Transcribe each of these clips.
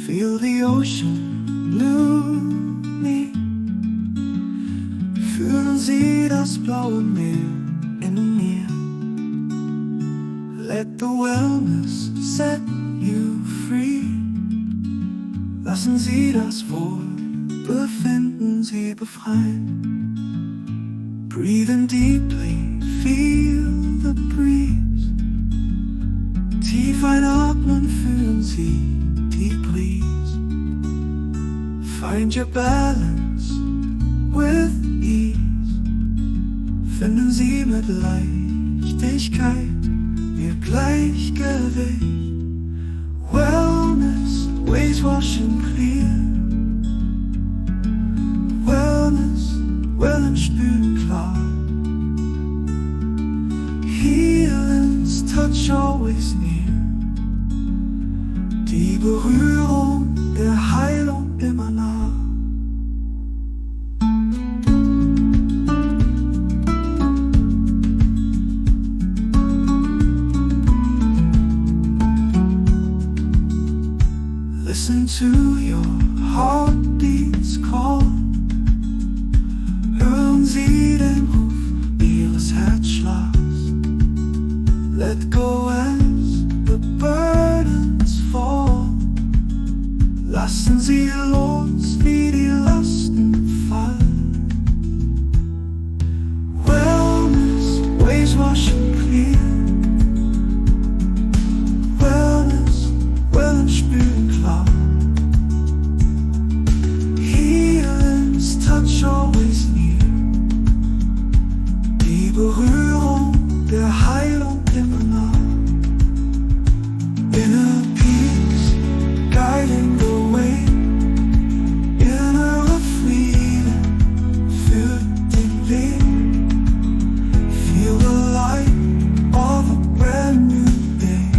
Feel the ocean gloomy. Fühlen Sie das blaue Meer in mir. Let the wellness set you free. Lassen Sie das Wohlbefinden Sie befreien. Breathe in deeply, feel the breeze. Tief einatmen, fühlen Sie die Breeze. Find your balance with ease. Finden Sie mit Leichtigkeit Ihr Gleichgewicht. Wellness, waves wash and clear. Wellness, Wellen spüren klar. Healing's touch always near. Die Berührung der Heilung immer nah. Listen to your heartbeats call. Hören Sie den Ruf Ihres Herzschlags. Let go as the burdens fall. Lassen Sie los, wie die Lasten fallen. Wellness, waves wash and clear. Wellness, Wellen spüren klar. Healing's touch always near. Die Berührung der Heilung immer nah. Inner peace guiding the way. Inner freedom führt den Weg. Feel the light of a brand new day.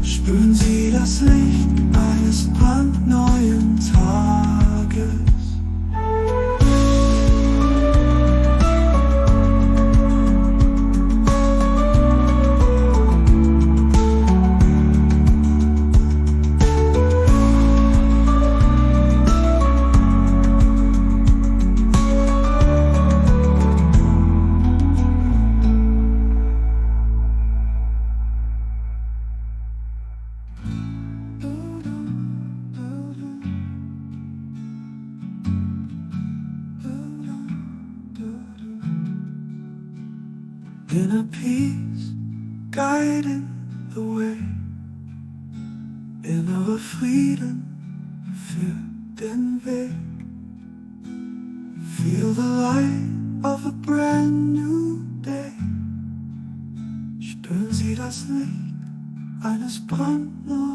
Spüren Sie das Licht eines brandneuen Tages. Inner peace guiding the way. Innere Frieden führt den Weg. Feel the light of a brand new day. Spüren Sie das Licht eines brandneuen